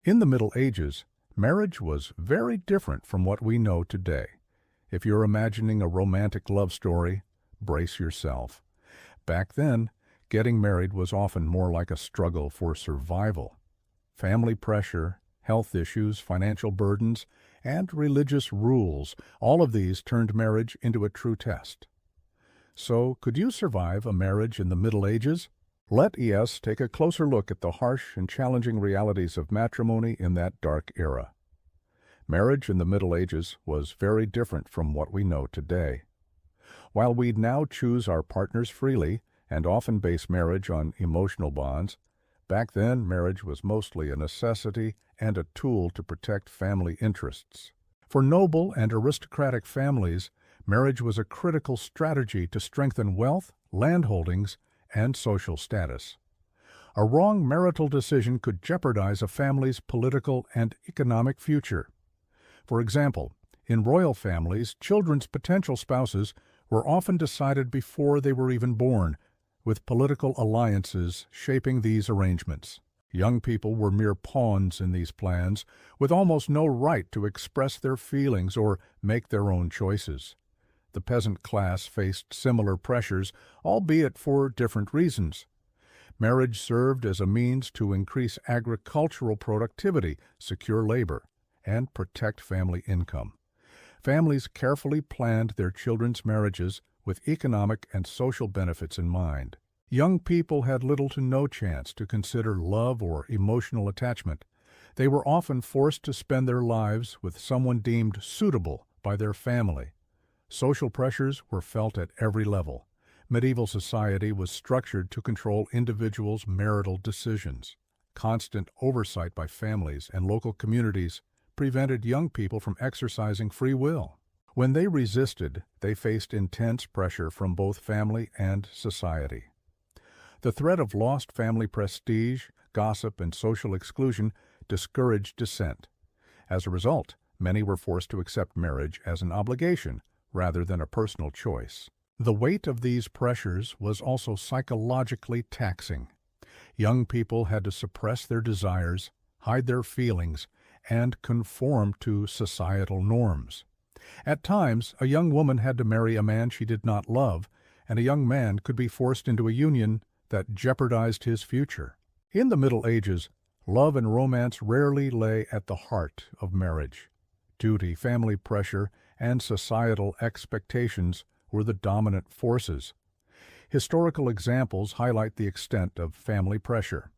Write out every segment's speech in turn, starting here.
In the Middle Ages, marriage was very different from what we know today. If you're imagining a romantic love story, brace yourself. Back then, getting married was often more like a struggle for survival. Family pressure, health issues, financial burdens, and religious rules, all of these turned marriage into a true test. So, could you survive a marriage in the Middle Ages? Let ES take a closer look at the harsh and challenging realities of matrimony in that dark era. Marriage in the Middle Ages was very different from what we know today. While we now choose our partners freely and often base marriage on emotional bonds, back then marriage was mostly a necessity and a tool to protect family interests. For noble and aristocratic families, marriage was a critical strategy to strengthen wealth, landholdings, and social status. A wrong marital decision could jeopardize a family's political and economic future. For example, in royal families, children's potential spouses were often decided before they were even born, with political alliances shaping these arrangements. Young people were mere pawns in these plans, with almost no right to express their feelings or make their own choices. The peasant class faced similar pressures, albeit for different reasons. Marriage served as a means to increase agricultural productivity, secure labor, and protect family income. Families carefully planned their children's marriages with economic and social benefits in mind. Young people had little to no chance to consider love or emotional attachment. They were often forced to spend their lives with someone deemed suitable by their family. Social pressures were felt at every level. Medieval society was structured to control individuals' marital decisions. Constant oversight by families and local communities prevented young people from exercising free will. When they resisted, they faced intense pressure from both family and society. The threat of lost family prestige, gossip, and social exclusion discouraged dissent. As a result, many were forced to accept marriage as an obligation rather than a personal choice. The weight of these pressures was also psychologically taxing. Young people had to suppress their desires, hide their feelings, and conform to societal norms. At times, a young woman had to marry a man she did not love, and a young man could be forced into a union that jeopardized his future. In the Middle Ages, love and romance rarely lay at the heart of marriage. Duty, family pressure, and societal expectations were the dominant forces. Historical examples highlight the extent of family pressure.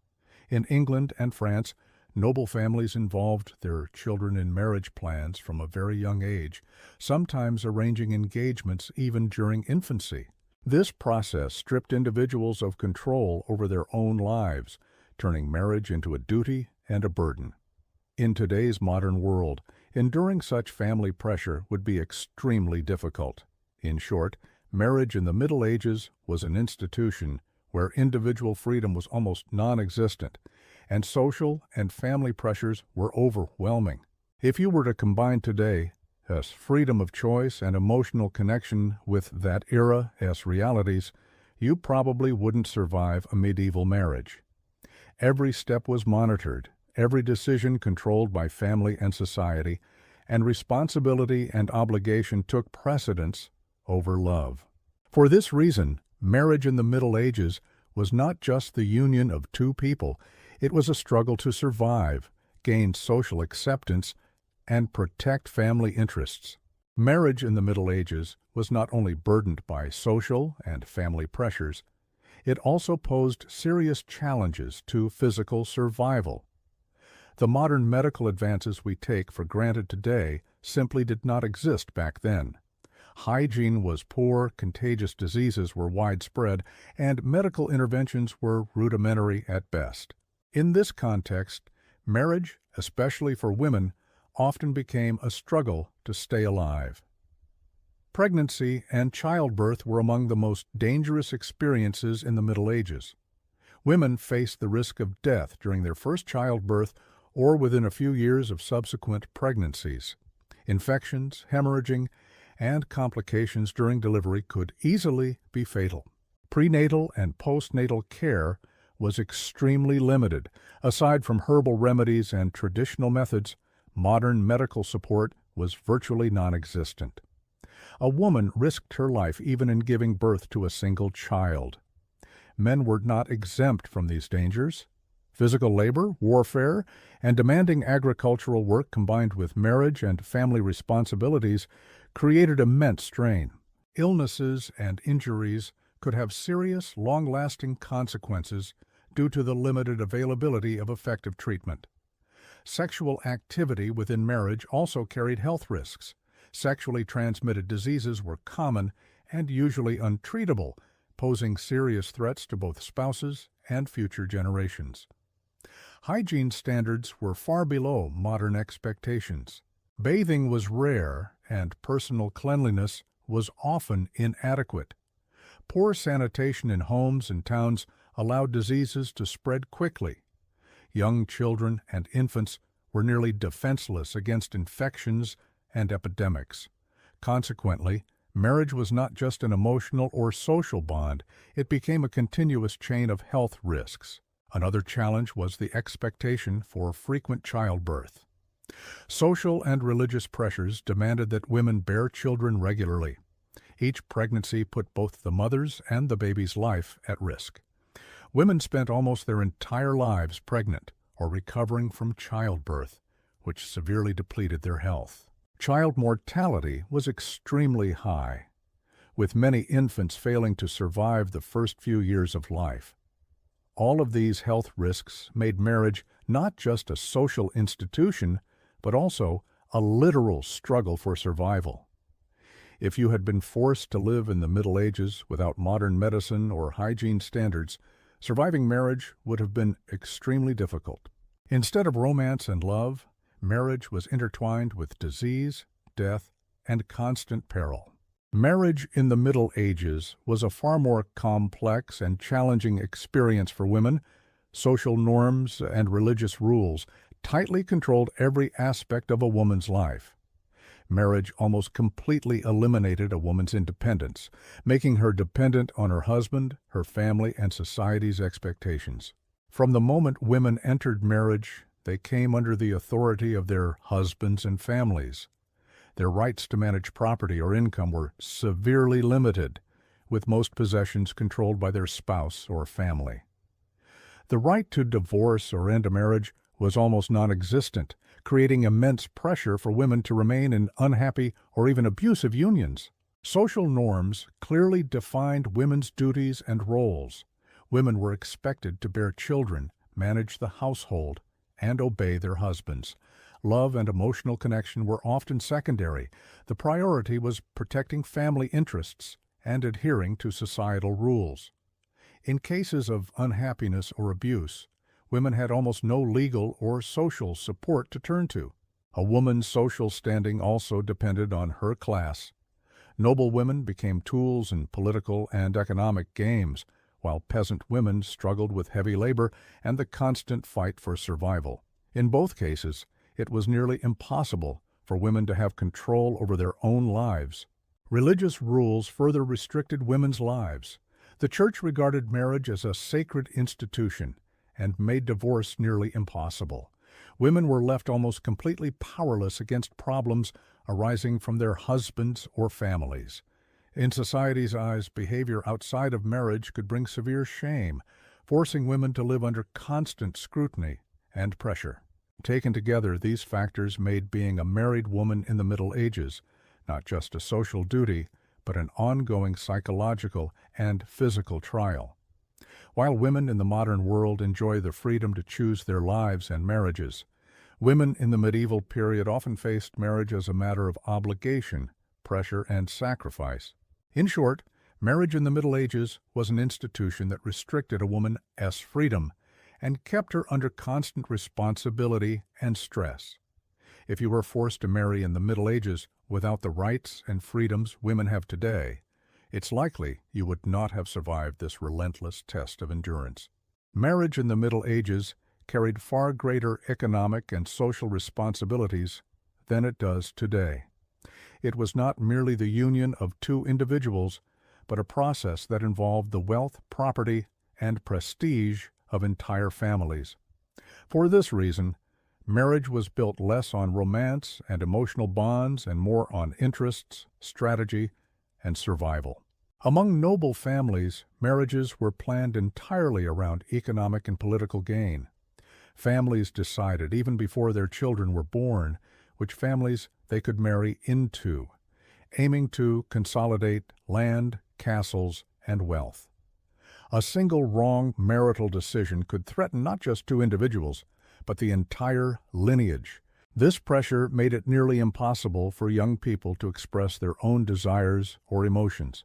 In England and France, noble families involved their children in marriage plans from a very young age, sometimes arranging engagements even during infancy. This process stripped individuals of control over their own lives, turning marriage into a duty and a burden. In today's modern world, enduring such family pressure would be extremely difficult. In short, marriage in the Middle Ages was an institution where individual freedom was almost non-existent, and social and family pressures were overwhelming. If you were to combine today as freedom of choice and emotional connection with that era as realities, you probably wouldn't survive a medieval marriage. Every step was monitored, every decision controlled by family and society, and responsibility and obligation took precedence over love. For this reason, marriage in the Middle Ages was not just the union of two people, it was a struggle to survive, gain social acceptance, and protect family interests. Marriage in the Middle Ages was not only burdened by social and family pressures, it also posed serious challenges to physical survival. The modern medical advances we take for granted today simply did not exist back then. Hygiene was poor, contagious diseases were widespread, and medical interventions were rudimentary at best. In this context, marriage, especially for women, often became a struggle to stay alive. Pregnancy and childbirth were among the most dangerous experiences in the Middle Ages. Women faced the risk of death during their first childbirth or within a few years of subsequent pregnancies. Infections, hemorrhaging, and complications during delivery could easily be fatal. Prenatal and postnatal care was extremely limited. Aside from herbal remedies and traditional methods, modern medical support was virtually non-existent. A woman risked her life even in giving birth to a single child. Men were not exempt from these dangers. Physical labor, warfare, and demanding agricultural work combined with marriage and family responsibilities created immense strain. Illnesses and injuries could have serious, long-lasting consequences due to the limited availability of effective treatment. Sexual activity within marriage also carried health risks. Sexually transmitted diseases were common and usually untreatable, posing serious threats to both spouses and future generations. Hygiene standards were far below modern expectations. Bathing was rare, and personal cleanliness was often inadequate. Poor sanitation in homes and towns allowed diseases to spread quickly. Young children and infants were nearly defenseless against infections and epidemics. Consequently, marriage was not just an emotional or social bond, it became a continuous chain of health risks. Another challenge was the expectation for frequent childbirth. Social and religious pressures demanded that women bear children regularly. Each pregnancy put both the mother's and the baby's life at risk. Women spent almost their entire lives pregnant or recovering from childbirth, which severely depleted their health. Child mortality was extremely high, with many infants failing to survive the first few years of life. All of these health risks made marriage not just a social institution, but also a literal struggle for survival. If you had been forced to live in the Middle Ages without modern medicine or hygiene standards, surviving marriage would have been extremely difficult. Instead of romance and love, marriage was intertwined with disease, death, and constant peril. Marriage in the Middle Ages was a far more complex and challenging experience for women. Social norms and religious rules tightly controlled every aspect of a woman's life. Marriage almost completely eliminated a woman's independence, making her dependent on her husband, her family, and society's expectations. From the moment women entered marriage, they came under the authority of their husbands and families. Their rights to manage property or income were severely limited, with most possessions controlled by their spouse or family. The right to divorce or end a marriage was almost non-existent, creating immense pressure for women to remain in unhappy or even abusive unions. Social norms clearly defined women's duties and roles. Women were expected to bear children, manage the household, and obey their husbands. Love and emotional connection were often secondary. The priority was protecting family interests and adhering to societal rules. In cases of unhappiness or abuse, women had almost no legal or social support to turn to. A woman's social standing also depended on her class. Noble women became tools in political and economic games, while peasant women struggled with heavy labor and the constant fight for survival. In both cases, it was nearly impossible for women to have control over their own lives. Religious rules further restricted women's lives. The Church regarded marriage as a sacred institution and made divorce nearly impossible. Women were left almost completely powerless against problems arising from their husbands or families. In society's eyes, behavior outside of marriage could bring severe shame, forcing women to live under constant scrutiny and pressure. Taken together, these factors made being a married woman in the Middle Ages not just a social duty, but an ongoing psychological and physical trial. While women in the modern world enjoy the freedom to choose their lives and marriages, women in the medieval period often faced marriage as a matter of obligation, pressure, and sacrifice. In short, marriage in the Middle Ages was an institution that restricted a woman's freedom and kept her under constant responsibility and stress. If you were forced to marry in the Middle Ages without the rights and freedoms women have today, it's likely you would not have survived this relentless test of endurance. Marriage in the Middle Ages carried far greater economic and social responsibilities than it does today. It was not merely the union of two individuals, but a process that involved the wealth, property, and prestige of entire families. For this reason, marriage was built less on romance and emotional bonds and more on interests, strategy, and survival. Among noble families, marriages were planned entirely around economic and political gain. Families decided, even before their children were born, which families they could marry into, aiming to consolidate land, castles, and wealth. A single wrong marital decision could threaten not just two individuals, but the entire lineage. This pressure made it nearly impossible for young people to express their own desires or emotions.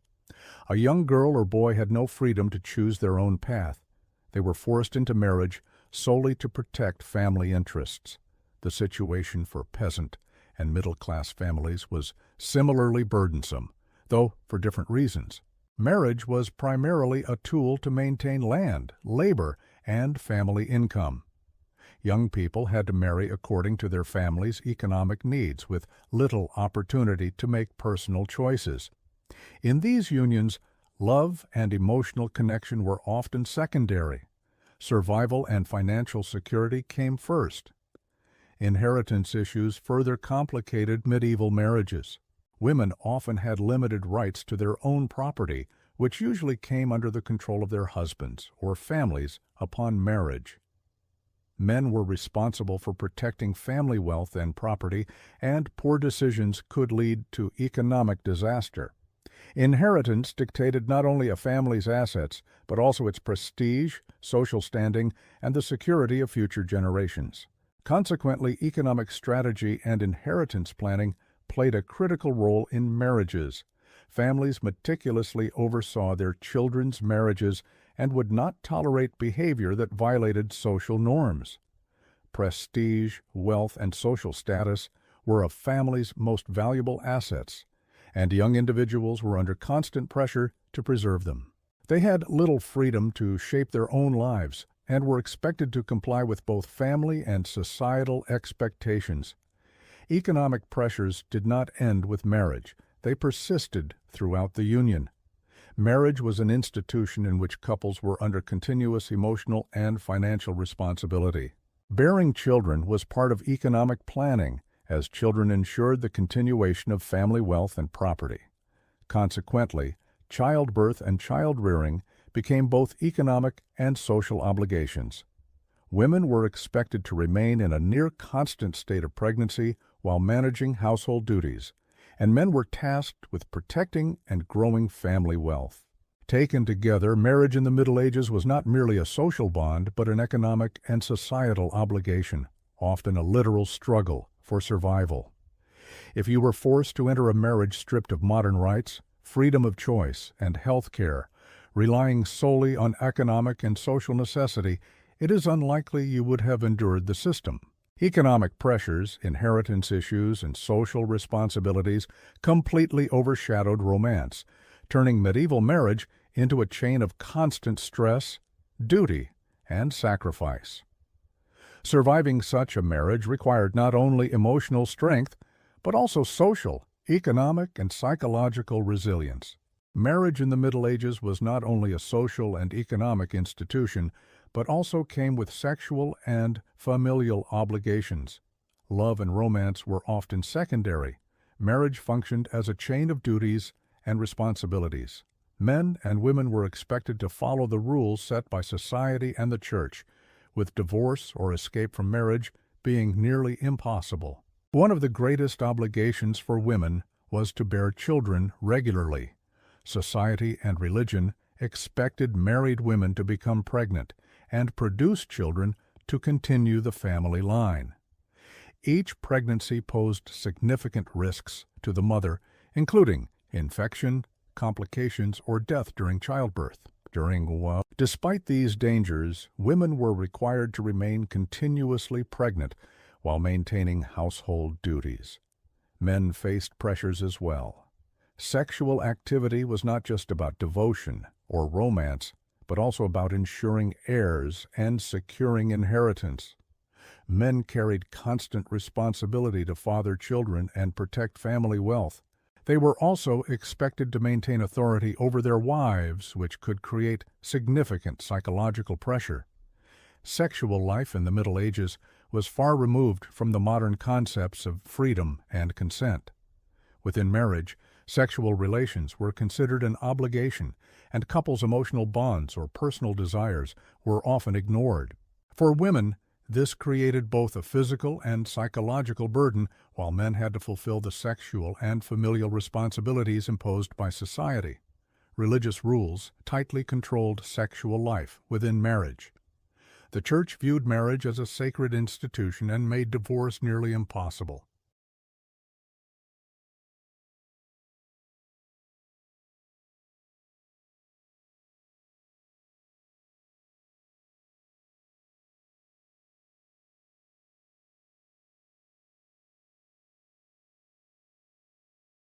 A young girl or boy had no freedom to choose their own path. They were forced into marriage solely to protect family interests. The situation for peasant and middle-class families was similarly burdensome, though for different reasons. Marriage was primarily a tool to maintain land, labor, and family income. Young people had to marry according to their family's economic needs, with little opportunity to make personal choices. In these unions, love and emotional connection were often secondary. Survival and financial security came first. Inheritance issues further complicated medieval marriages. Women often had limited rights to their own property, which usually came under the control of their husbands or families upon marriage. Men were responsible for protecting family wealth and property, and poor decisions could lead to economic disaster. Inheritance dictated not only a family's assets, but also its prestige, social standing, and the security of future generations. Consequently, economic strategy and inheritance planning played a critical role in marriages. Families meticulously oversaw their children's marriages and would not tolerate behavior that violated social norms. Prestige, wealth, and social status were a family's most valuable assets, and young individuals were under constant pressure to preserve them. They had little freedom to shape their own lives and were expected to comply with both family and societal expectations. Economic pressures did not end with marriage. They persisted throughout the union. Marriage was an institution in which couples were under continuous emotional and financial responsibility. Bearing children was part of economic planning, as children ensured the continuation of family wealth and property. Consequently, childbirth and child-rearing became both economic and social obligations. Women were expected to remain in a near-constant state of pregnancy while managing household duties, and men were tasked with protecting and growing family wealth. Taken together, marriage in the Middle Ages was not merely a social bond, but an economic and societal obligation, often a literal struggle for survival. If you were forced to enter a marriage stripped of modern rights, freedom of choice, and health care, relying solely on economic and social necessity, it is unlikely you would have endured the system. Economic pressures, inheritance issues, and social responsibilities completely overshadowed romance, turning medieval marriage into a chain of constant stress, duty, and sacrifice. Surviving such a marriage required not only emotional strength, but also social, economic, and psychological resilience. Marriage in the Middle Ages was not only a social and economic institution, but also came with sexual and familial obligations. Love and romance were often secondary. Marriage functioned as a chain of duties and responsibilities. Men and women were expected to follow the rules set by society and the church, with divorce or escape from marriage being nearly impossible. One of the greatest obligations for women was to bear children regularly. Society and religion expected married women to become pregnant and produce children to continue the family line. Each pregnancy posed significant risks to the mother, including infection, complications, or death during childbirth. Despite these dangers, women were required to remain continuously pregnant while maintaining household duties. Men faced pressures as well. Sexual activity was not just about devotion or romance, but also about ensuring heirs and securing inheritance. Men carried constant responsibility to father children and protect family wealth. They were also expected to maintain authority over their wives, which could create significant psychological pressure. Sexual life in the Middle Ages was far removed from the modern concepts of freedom and consent. Within marriage, sexual relations were considered an obligation, and couples' emotional bonds or personal desires were often ignored. For women, this created both a physical and psychological burden, while men had to fulfill the sexual and familial responsibilities imposed by society. Religious rules tightly controlled sexual life within marriage. The Church viewed marriage as a sacred institution and made divorce nearly impossible.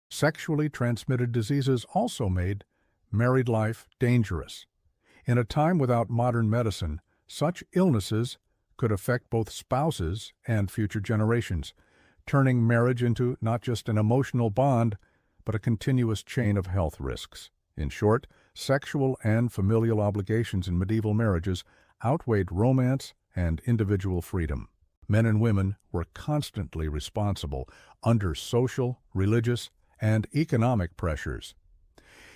Sexually transmitted diseases also made married life dangerous. In a time without modern medicine, such illnesses could affect both spouses and future generations, turning marriage into not just an emotional bond, but a continuous chain of health risks. In short, sexual and familial obligations in medieval marriages outweighed romance and individual freedom. Men and women were constantly responsible under social, religious, and economic pressures.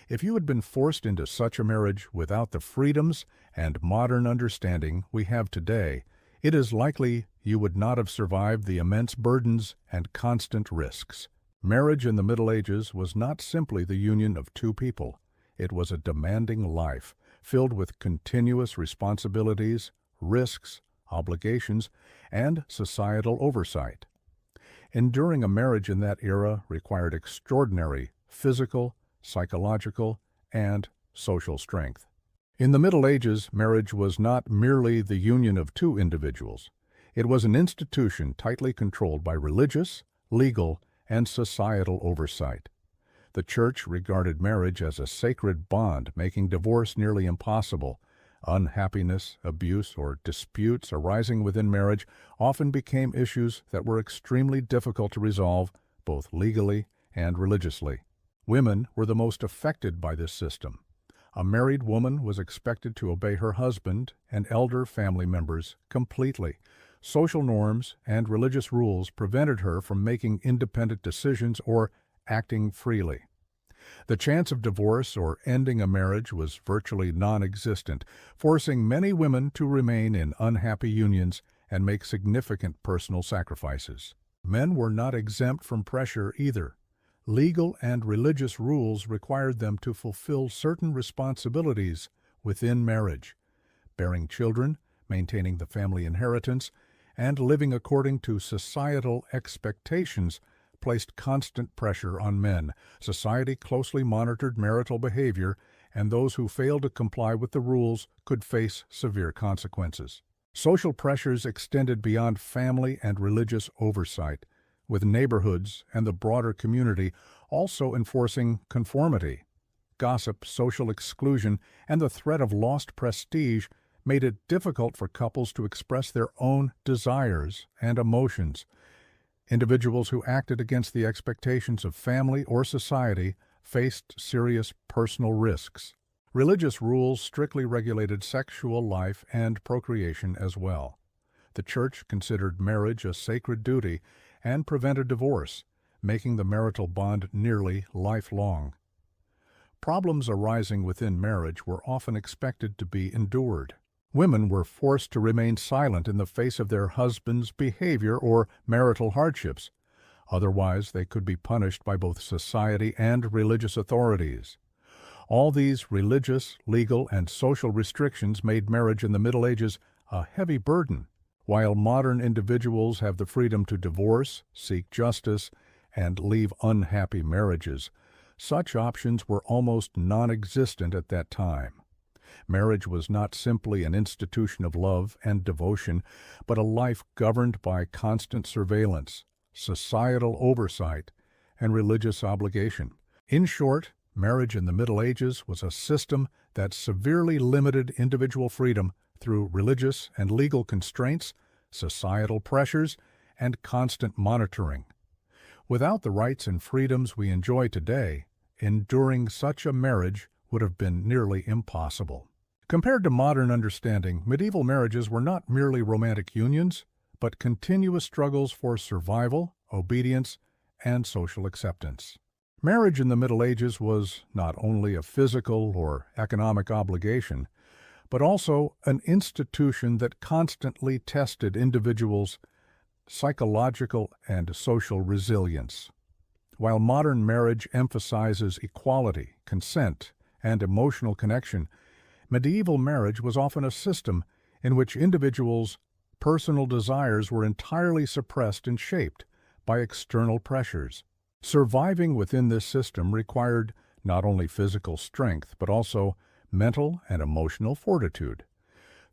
If you had been forced into such a marriage without the freedoms and modern understanding we have today, it is likely you would not have survived the immense burdens and constant risks. Marriage in the Middle Ages was not simply the union of two people. It was a demanding life, filled with continuous responsibilities, risks, obligations, and societal oversight. Enduring a marriage in that era required extraordinary physical, psychological, and social strength. In the Middle Ages, marriage was not merely the union of two individuals. It was an institution tightly controlled by religious, legal, and societal oversight. The Church regarded marriage as a sacred bond, making divorce nearly impossible. Unhappiness, abuse, or disputes arising within marriage often became issues that were extremely difficult to resolve, both legally and religiously. Women were the most affected by this system. A married woman was expected to obey her husband and elder family members completely. Social norms and religious rules prevented her from making independent decisions or acting freely. The chance of divorce or ending a marriage was virtually non-existent, forcing many women to remain in unhappy unions and make significant personal sacrifices. Men were not exempt from pressure either. Legal and religious rules required them to fulfill certain responsibilities within marriage, bearing children, maintaining the family inheritance, and living according to societal expectations placed constant pressure on men. Society closely monitored marital behavior, and those who failed to comply with the rules could face severe consequences. Social pressures extended beyond family and religious oversight, with neighborhoods and the broader community also enforcing conformity. Gossip, social exclusion, and the threat of lost prestige made it difficult for couples to express their own desires and emotions. Individuals who acted against the expectations of family or society faced serious personal risks. Religious rules strictly regulated sexual life and procreation as well. The Church considered marriage a sacred duty and prevented divorce, making the marital bond nearly lifelong. Problems arising within marriage were often expected to be endured. Women were forced to remain silent in the face of their husband's behavior or marital hardships. Otherwise, they could be punished by both society and religious authorities. All these religious, legal, and social restrictions made marriage in the Middle Ages a heavy burden. While modern individuals have the freedom to divorce, seek justice, and leave unhappy marriages, such options were almost non-existent at that time. Marriage was not simply an institution of love and devotion, but a life governed by constant surveillance, societal oversight, and religious obligation. In short, marriage in the Middle Ages was a system that severely limited individual freedom through religious and legal constraints, societal pressures, and constant monitoring. Without the rights and freedoms we enjoy today, enduring such a marriage would have been nearly impossible. Compared to modern understanding, medieval marriages were not merely romantic unions, but continuous struggles for survival, obedience, and social acceptance. Marriage in the Middle Ages was not only a physical or economic obligation, but also an institution that constantly tested individuals' psychological and social resilience. While modern marriage emphasizes equality, consent, and emotional connection, medieval marriage was often a system in which individuals' personal desires were entirely suppressed and shaped by external pressures. Surviving within this system required not only physical strength, but also mental and emotional fortitude.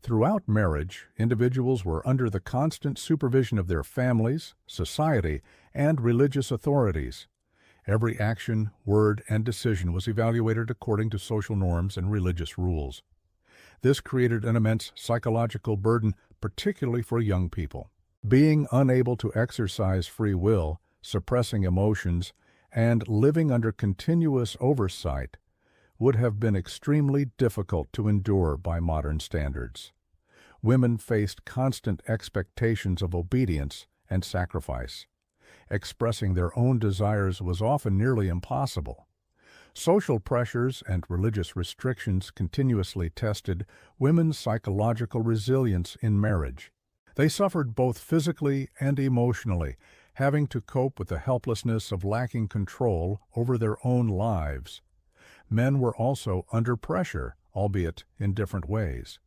Throughout marriage, individuals were under the constant supervision of their families, society, and religious authorities. Every action, word, and decision was evaluated according to social norms and religious rules. This created an immense psychological burden, particularly for young people. Being unable to exercise free will, suppressing emotions, and living under continuous oversight would have been extremely difficult to endure by modern standards. Women faced constant expectations of obedience and sacrifice. Expressing their own desires was often nearly impossible. Social pressures and religious restrictions continuously tested women's psychological resilience in marriage. They suffered both physically and emotionally, having to cope with the helplessness of lacking control over their own lives. Men were also under pressure, albeit in different ways.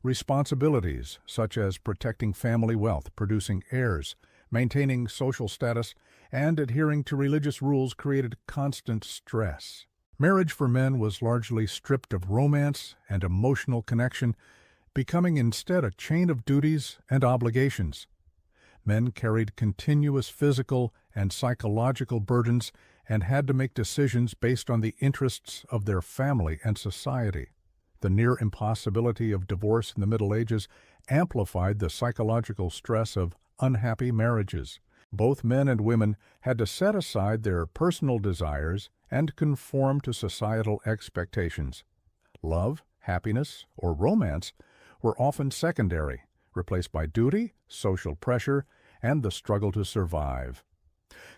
Responsibilities, such as protecting family wealth, producing heirs, maintaining social status, and adhering to religious rules created constant stress. Marriage for men was largely stripped of romance and emotional connection, becoming instead a chain of duties and obligations. Men carried continuous physical and psychological burdens and had to make decisions based on the interests of their family and society. The near impossibility of divorce in the Middle Ages amplified the psychological stress of unhappy marriages. Both men and women had to set aside their personal desires and conform to societal expectations. Love, happiness, or romance were often secondary, replaced by duty, social pressure, and the struggle to survive.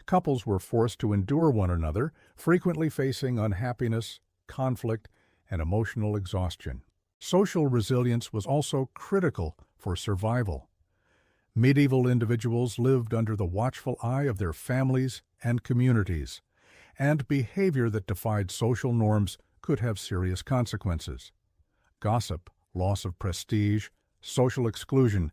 Couples were forced to endure one another, frequently facing unhappiness, conflict, and emotional exhaustion. Social resilience was also critical for survival. Medieval individuals lived under the watchful eye of their families and communities, and behavior that defied social norms could have serious consequences. Gossip, loss of prestige, social exclusion,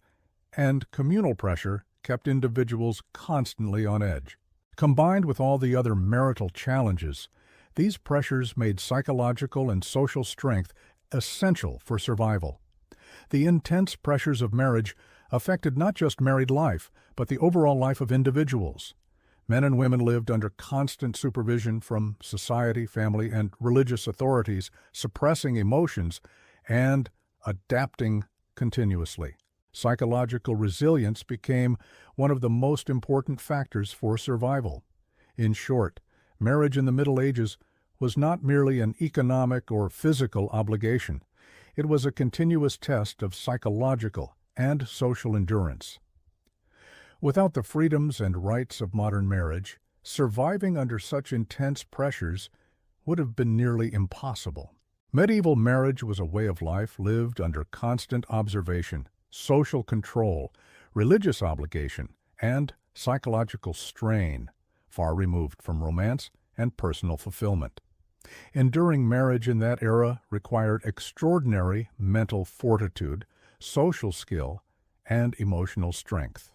and communal pressure kept individuals constantly on edge. Combined with all the other marital challenges, these pressures made psychological and social strength essential for survival. The intense pressures of marriage affected not just married life, but the overall life of individuals. Men and women lived under constant supervision from society, family, and religious authorities, suppressing emotions and adapting continuously. Psychological resilience became one of the most important factors for survival. In short, marriage in the Middle Ages was not merely an economic or physical obligation. It was a continuous test of psychological and social endurance. Without the freedoms and rights of modern marriage, surviving under such intense pressures would have been nearly impossible. Medieval marriage was a way of life lived under constant observation, social control, religious obligation, and psychological strain, far removed from romance and personal fulfillment. Enduring marriage in that era required extraordinary mental fortitude, social skill, and emotional strength.